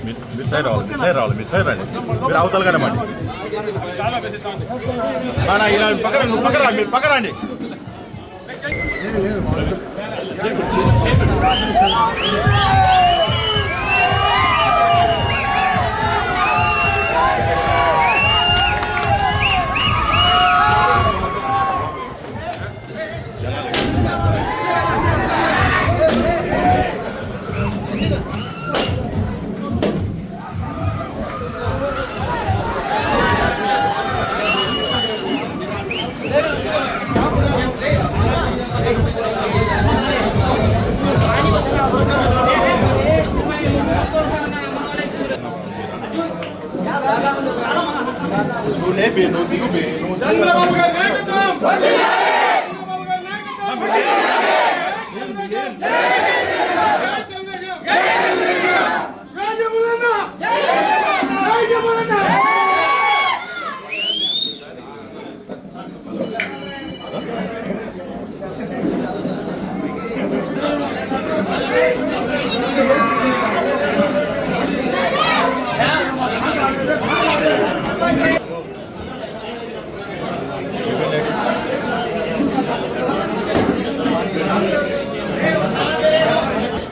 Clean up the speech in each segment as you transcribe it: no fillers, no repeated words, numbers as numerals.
మీరు సైడ్ రండి మీరు అవతల కడమండి ఇలా పక్కరండి మీరు పక్కరండి చంద్రబాబు గారి నాయకత్వం చంద్రబాబు గారి నాయకత్వం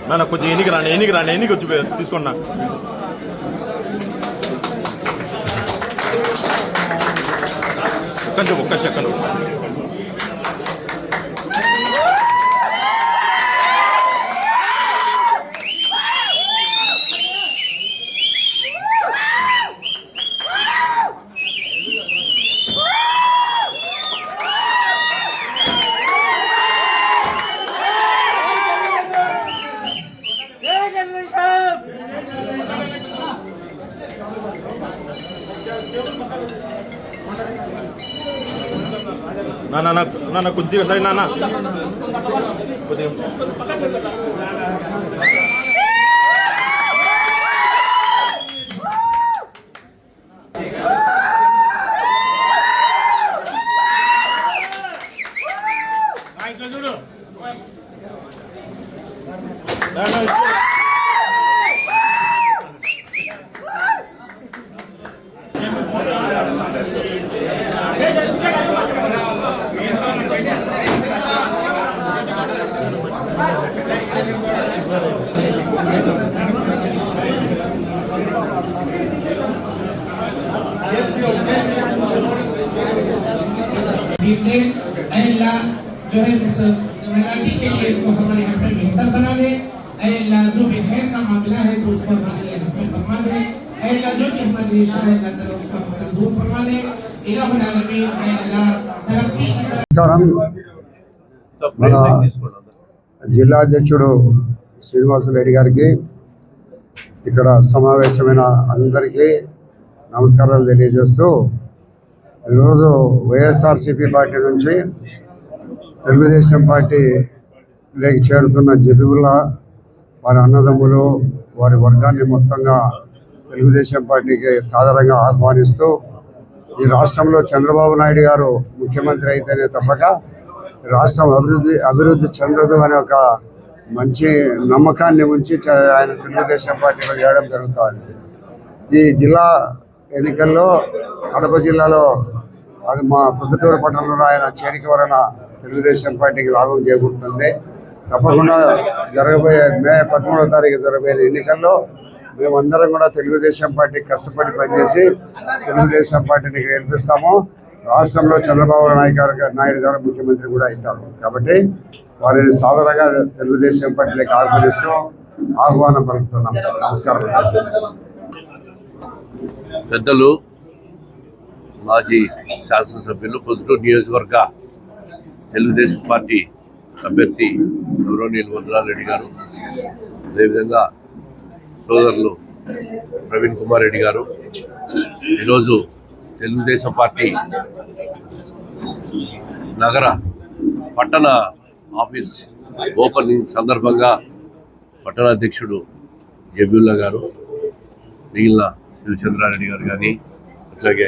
నా కొంచెం ఎన్నిక రాండి ఎన్నిక వచ్చి తీసుకున్నా ఒక్క చెక్కను నా కొద్దిగా సరే నాన్న కొద్దిగా చూడు अल्लाह जो है मनाती के लिए वो हमारे यहाँ पे बेहतर बना दे। अल्लाह जो भी खैर का मामला है तो उसको हमारे लिए हमें फरमा दे। अल्लाह जो भी हमारे लिए शाह अल्लाह ताला उसको हमसे दूर फरमा दे। इलाहुल आलमीन अल्लाह तरक्की జిల్లా అధ్యక్షుడు శ్రీనివాసరెడ్డి గారికి ఇక్కడ సమావేశమైన అందరికీ నమస్కారాలు తెలియజేస్తూ ఈరోజు వైఎస్ఆర్సీపీ పార్టీ నుంచి తెలుగుదేశం పార్టీలోకి చేరుతున్న జబీబుల్లా వారి అన్నదమ్ములు వారి వర్గాన్ని మొత్తంగా తెలుగుదేశం పార్టీకి సాధారణంగా ఆహ్వానిస్తూ ఈ రాష్ట్రంలో చంద్రబాబు నాయుడు గారు ముఖ్యమంత్రి అయితేనే తప్పక రాష్ట్రం అభివృద్ధి చెందదు అనే ఒక మంచి నమ్మకాన్ని ఉంచి ఆయన తెలుగుదేశం పార్టీలో చేయడం జరుగుతుంది. ఈ జిల్లా ఎన్నికల్లో కడప జిల్లాలో అది మా పొద్దుటూరు పట్టణంలో ఆయన చేరిక వలన తెలుగుదేశం పార్టీకి లాభం చేకూరుతుంది. తప్పకుండా జరగబోయే మే 13వ తారీఖు జరగబోయే ఎన్నికల్లో మేమందరం కూడా తెలుగుదేశం పార్టీ కష్టపడి పనిచేసి తెలుగుదేశం పార్టీని గెలిపిస్తాము. రాష్ట్రంలో చంద్రబాబు నాయుడు గారు ముఖ్యమంత్రి కూడా అవుతారు. కాబట్టి వారిని సాధారణంగా తెలుగుదేశం పార్టీలోకి ఆహ్వానం పలుకుతున్నాం. నమస్కారం. పెద్దలు మాజీ శాసనసభ్యులు పొద్దుటూరు నియోజకవర్గ తెలుగుదేశం పార్టీ అభ్యర్థి గౌరవనీయులు వదరారెడ్డి గారు, అదేవిధంగా సోదరులు ప్రవీణ్ కుమార్ రెడ్డి గారు ఈరోజు తెలుగుదేశం పార్టీ నగర పట్టణ ఆఫీస్ ఓపెనింగ్ సందర్భంగా పట్టణాధ్యక్షుడు జబీబుల్లా గారు, మిగిలిన శివచంద్రారెడ్డి గారు కానీ, అట్లాగే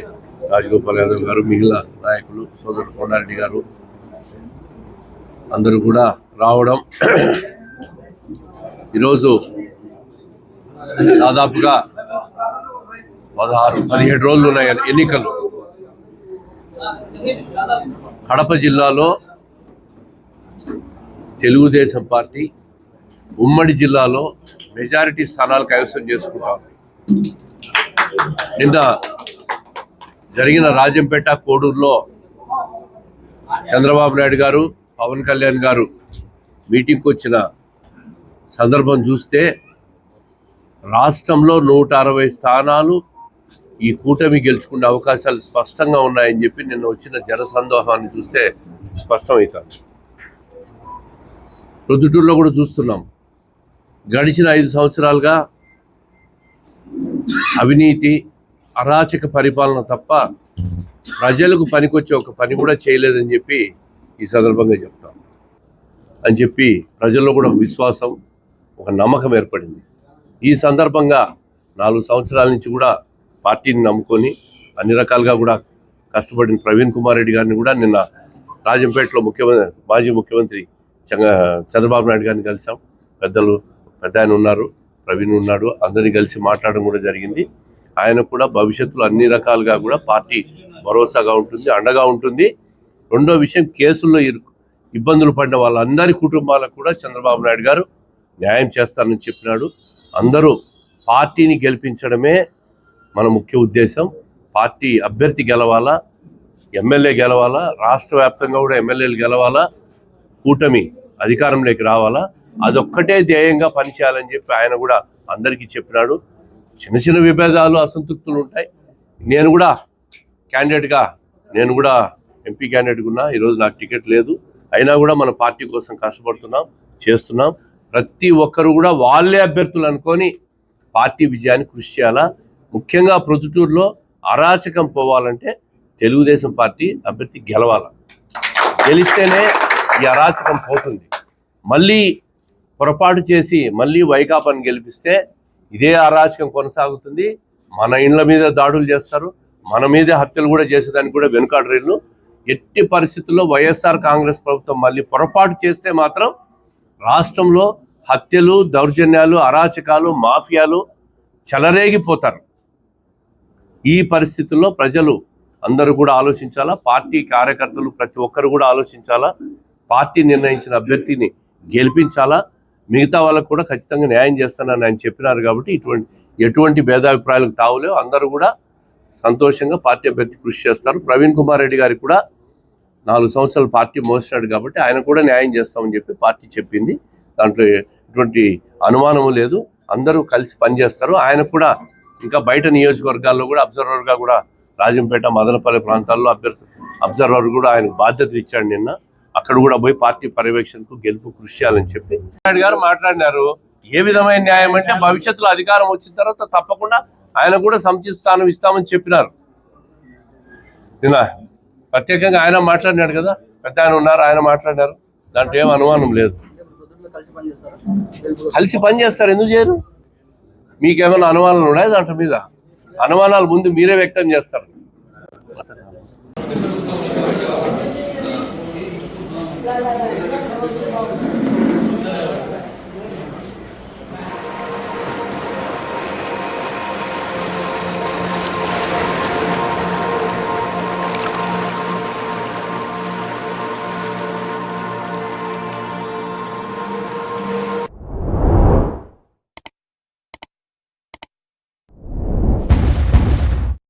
రాజగోపాల్ యాదవ్ గారు, మిగిలిన నాయకులు సోదరుడు కొండారెడ్డి గారు అందరూ కూడా రావడం, ఈరోజు దాదాపుగా 16-17 రోజులు ఉన్నాయి ఎన్నికలు. కడప జిల్లాలో తెలుగుదేశం పార్టీ ఉమ్మడి జిల్లాలో మెజారిటీ స్థానాలు కైవసం చేసుకుంటారు. నిన్న జరిగిన రాజంపేట కోడూరులో చంద్రబాబు నాయుడు గారు, పవన్ కళ్యాణ్ గారు మీటింగ్కి వచ్చిన సందర్భం చూస్తే రాష్ట్రంలో 160 స్థానాలు ఈ కూటమి గెలుచుకునే అవకాశాలు స్పష్టంగా ఉన్నాయని చెప్పి నిన్న వచ్చిన జనసందోహాన్ని చూస్తే స్పష్టమవుతుంది. ప్రొద్దుటూరులో కూడా చూస్తున్నాం. గడిచిన 5 సంవత్సరాలుగా అవినీతి, అరాచక పరిపాలన తప్ప ప్రజలకు పనికొచ్చే ఒక పని కూడా చేయలేదని చెప్పి ఈ సందర్భంగా చెప్తాం అని చెప్పి ప్రజల్లో కూడా విశ్వాసం, ఒక నమ్మకం ఏర్పడింది. ఈ సందర్భంగా 4 సంవత్సరాల నుంచి కూడా పార్టీని నమ్ముకొని అన్ని రకాలుగా కూడా కష్టపడిన ప్రవీణ్ కుమార్ రెడ్డి గారిని కూడా నిన్న రాజంపేటలో మాజీ ముఖ్యమంత్రి చంద్రబాబు నాయుడు గారిని కలిసాం. పెద్ద ఆయన ఉన్నారు, ప్రవీణ్ ఉన్నాడు, అందరినీ కలిసి మాట్లాడడం కూడా జరిగింది. ఆయన కూడా భవిష్యత్తులో అన్ని రకాలుగా కూడా పార్టీ భరోసాగా ఉంటుంది, అండగా ఉంటుంది. రెండో విషయం, కేసుల్లో ఇబ్బందులు పడిన వాళ్ళందరి కుటుంబాలకు కూడా చంద్రబాబు నాయుడు గారు న్యాయం చేస్తారని చెప్పినాడు. అందరూ పార్టీని గెలిపించడమే మన ముఖ్య ఉద్దేశం. పార్టీ అభ్యర్థి గెలవాలా, ఎమ్మెల్యే గెలవాలా, రాష్ట్ర వ్యాప్తంగా కూడా ఎమ్మెల్యేలు గెలవాలా, కూటమి అధికారంలోకి రావాలా, అదొక్కటే ధ్యేయంగా పనిచేయాలని చెప్పి ఆయన కూడా అందరికీ చెప్పినాడు. చిన్న చిన్న విభేదాలు, అసంతృప్తులు ఉంటాయి. నేను కూడా ఎంపీ క్యాండిడేట్గా ఉన్నా. ఈరోజు నాకు టికెట్ లేదు, అయినా కూడా మన పార్టీ కోసం కష్టపడుతున్నాం, చేస్తున్నాం. ప్రతి ఒక్కరు కూడా వాళ్ళే అభ్యర్థులు అనుకొని పార్టీ విజయాన్ని కృషి చేయాలా. ముఖ్యంగా ప్రొద్దుటూరులో అరాచకం పోవాలంటే తెలుగుదేశం పార్టీ అభ్యర్థి గెలవాలా. గెలిస్తేనే ఈ అరాచకం పోతుంది. మళ్ళీ పొరపాటు చేసి మళ్ళీ వైకాపాని గెలిపిస్తే ఇదే అరాచకం కొనసాగుతుంది. మన ఇండ్ల మీద దాడులు చేస్తారు, మన మీదే హత్యలు కూడా చేసేదానికి కూడా వెనుకాడరేళ్ళు. ఎట్టి పరిస్థితుల్లో వైఎస్ఆర్ కాంగ్రెస్ ప్రభుత్వం మళ్ళీ పొరపాటు చేస్తే మాత్రం రాష్ట్రంలో హత్యలు, దౌర్జన్యాలు, అరాచకాలు, మాఫియాలు చెలరేగిపోతారు. ఈ పరిస్థితుల్లో ప్రజలు అందరూ కూడా ఆలోచించాలా. పార్టీ కార్యకర్తలు ప్రతి ఒక్కరు కూడా ఆలోచించాలా. పార్టీ నిర్ణయించిన అభ్యర్థిని గెలిపించాలా. మిగతా వాళ్ళకు కూడా ఖచ్చితంగా న్యాయం చేస్తానని ఆయన చెప్పినారు. కాబట్టి ఎటువంటి భేదాభిప్రాయాలకు తావులేవు. అందరూ కూడా సంతోషంగా పార్టీ అభ్యర్థి కృషి చేస్తారు. ప్రవీణ్ కుమార్ రెడ్డి గారికి కూడా 4 సంవత్సరాలు పార్టీ మోసినాడు కాబట్టి ఆయన కూడా న్యాయం చేస్తామని చెప్పి పార్టీ చెప్పింది. దాంట్లో ఎటువంటి అనుమానము లేదు. అందరూ కలిసి పనిచేస్తారు. ఆయన కూడా ఇంకా బయట నియోజకవర్గాల్లో కూడా అబ్జర్వర్గా కూడా రాజంపేట, మదనపల్లి ప్రాంతాల్లో అబ్జర్వర్ కూడా ఆయనకు బాధ్యతలు ఇచ్చాడు. నిన్న అక్కడ కూడా పోయి పార్టీ పర్యవేక్షణకు గెలుపు కృషి చేయాలని చెప్పి నాయుడు గారు మాట్లాడినారు. ఏ విధమైన న్యాయం అంటే భవిష్యత్తులో అధికారం వచ్చిన తర్వాత తప్పకుండా ఆయన కూడా సముచిత స్థానం ఇస్తామని చెప్పినారు. నిన్న ప్రత్యేకంగా ఆయన మాట్లాడినాడు కదా, పెద్ద ఆయన ఉన్నారు, ఆయన మాట్లాడినారు. దాంట్లో ఏం అనుమానం లేదు. కలిసి పనిచేస్తారు. ఎందుకు చేయరు? మీకేమైనా అనుమానాలు ఉన్నాయి దాంట్లో మీద? అనుమానాలు ముందు మీరే వ్యక్తం చేస్తారు.